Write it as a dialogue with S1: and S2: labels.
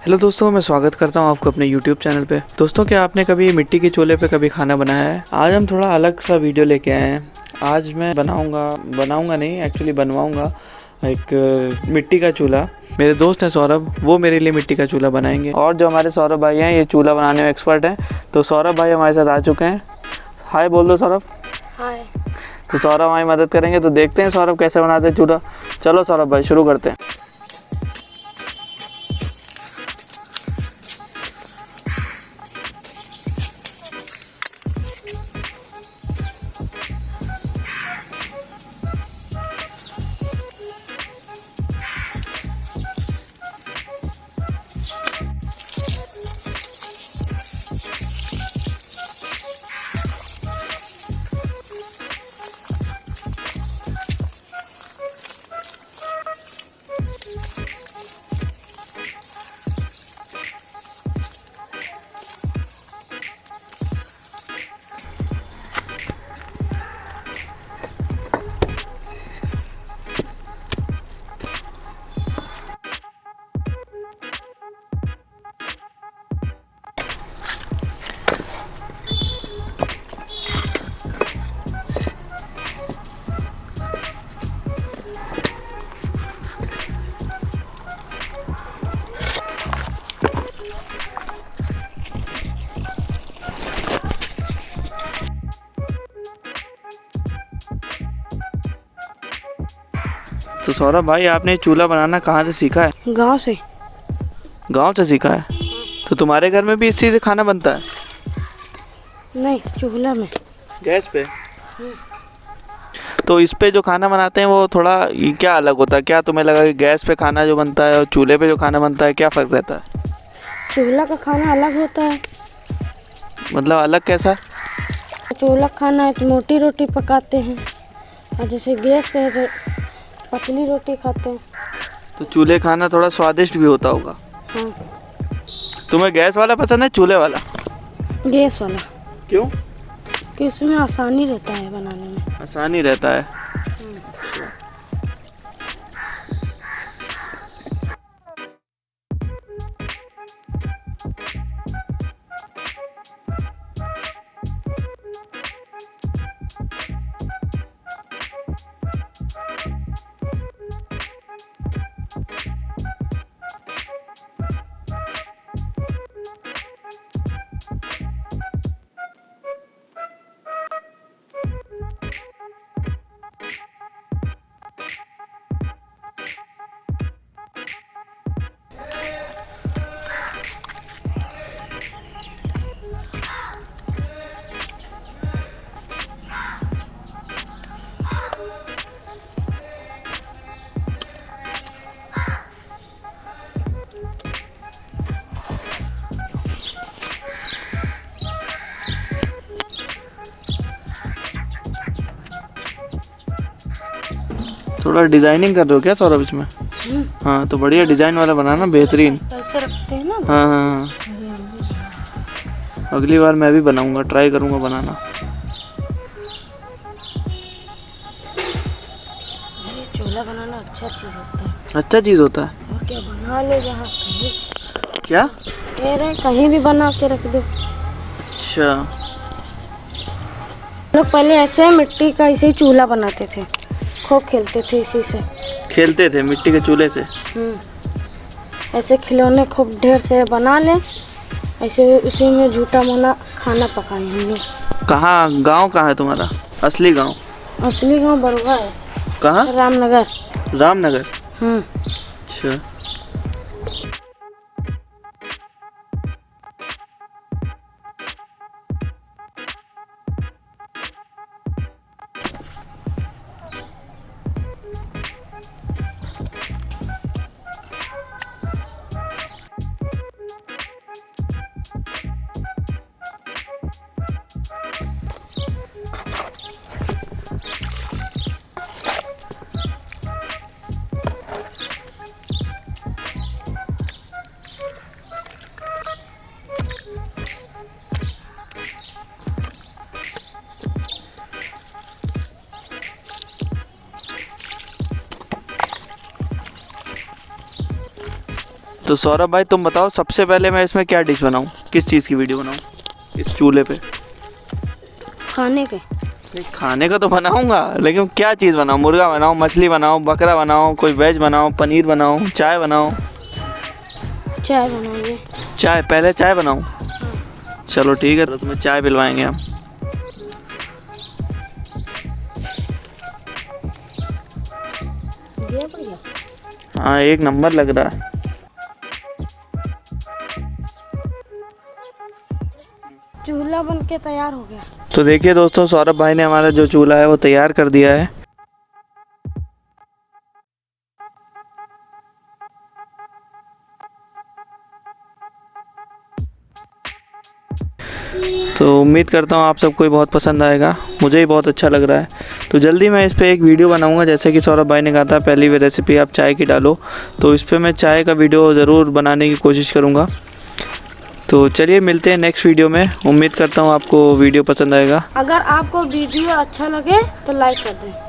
S1: Hello दोस्तों, मैं स्वागत करता हूं आपको अपने YouTube चैनल पे। दोस्तों, क्या आपने कभी मिट्टी के चूल्हे पे कभी खाना बनाया है? आज हम थोड़ा अलग सा वीडियो लेके आए हैं। आज मैं बनाऊंगा नहीं, एक्चुअली बनवाऊंगा एक मिट्टी का चूल्हा। मेरे दोस्त हैं सौरभ, वो मेरे लिए मिट्टी का चूल्हा बनाएंगे। और जो हमारे सौरभ भाई हैं, ये चूल्हा बनाने में एक्सपर्ट हैं। तो सौरभ भाई हमारे साथ आ चुके हैं। हाय बोल दो सौरभ।
S2: हाय।
S1: तो सौरभ हमारी मदद करेंगे। तो देखते हैं सौरभ कैसे बनाते हैं चूल्हा। चलो सौरभ भाई, शुरू करते हैं। तो सौरभ भाई, आपने चूल्हा बनाना कहाँ से सीखा है?
S2: गांव से।
S1: गांव से सीखा है? तो तुम्हारे घर में भी इस चीज़ से खाना बनता है?
S2: नहीं, चूल्हा में।
S1: गैस पे? तो इस पे जो खाना बनाते हैं वो थोड़ा क्या अलग होता है? क्या तुम्हें लगा कि गैस पे खाना जो बनता है और चूल्हे पे जो खाना बनता है, क्या फ़र्क रहता है?
S2: चूल्हा का खाना अलग होता है।
S1: मतलब अलग कैसा?
S2: चूल्हा खाना है तो मोटी रोटी पकाते हैं, और जैसे गैस पे है तो पतली रोटी खाते हैं।
S1: तो चूल्हे खाना थोड़ा स्वादिष्ट भी होता होगा।
S2: हाँ।
S1: तुम्हें गैस वाला पसंद है चूल्हे वाला?
S2: गैस वाला।
S1: क्यों?
S2: कि उसमें आसानी रहता है बनाने में।
S1: आसानी रहता है। थोड़ा डिजाइनिंग कर रहे हो क्या सौरभ इसमें? हाँ, तो बढ़िया डिजाइन वाला बनाना, बेहतरीन।
S2: ऐसे रखते हैं ना।
S1: हाँ हाँ हाँ। अगली बार मैं भी बनाऊंगा, ट्राई करूंगा बनाना।
S2: ये चूल्हा बनाना अच्छा चीज़ होता है।
S1: अच्छा चीज़ होता है?
S2: और क्या, बना ले जहाँ कहीं।
S1: क्या
S2: कह रहे कहीं भी बना के रख दो।
S1: अच्छा।
S2: लोग पहले ऐसे मिट्टी का ऐसे ही चूल्हा बनाते थे, खूब खेलते थे इसी से।
S1: खेलते थे मिट्टी के चूल्हे से?
S2: ऐसे खिलौने खूब ढेर से बना लें, ऐसे उसी में झूठा मोना खाना पकाए हम लोग।
S1: कहाँ गांव कहाँ है तुम्हारा? असली गांव?
S2: असली गांव बरुआ है।
S1: कहाँ?
S2: रामनगर।
S1: रामनगर? अच्छा। तो सौरभ भाई तुम बताओ, सबसे पहले मैं इसमें क्या डिश बनाऊँ, किस चीज़ की वीडियो बनाऊँ इस चूल्हे पे?
S2: खाने के।
S1: नहीं, खाने का तो बनाऊंगा, लेकिन क्या चीज़ बनाऊँ? मुर्गा बनाऊँ, मछली बनाऊँ, बकरा बनाऊँ, कोई वेज बनाऊँ, पनीर बनाऊँ, चाय बनाऊँ?
S2: चाय बनाइए।
S1: चाय, पहले चाय बनाऊँ? चलो ठीक है, तो तुम्हें चाय पिलवाएंगे हम।
S2: ये बढ़िया।
S1: हाँ, एक नंबर लग रहा है।
S2: चूल्हा बन के तैयार हो गया।
S1: तो देखिए दोस्तों, सौरभ भाई ने हमारा जो चूल्हा है वो तैयार कर दिया है। तो उम्मीद करता हूँ आप सबको ये बहुत पसंद आएगा, मुझे ही बहुत अच्छा लग रहा है। तो जल्दी मैं इस पर एक वीडियो बनाऊंगा, जैसे कि सौरभ भाई ने कहा था पहली भी रेसिपी आप चाय की डालो, तो इस पर मैं चाय का वीडियो ज़रूर बनाने की कोशिश करूँगा। तो चलिए मिलते हैं नेक्स्ट वीडियो में। उम्मीद करता हूँ आपको वीडियो पसंद आएगा।
S2: अगर आपको वीडियो अच्छा लगे तो लाइक कर दें।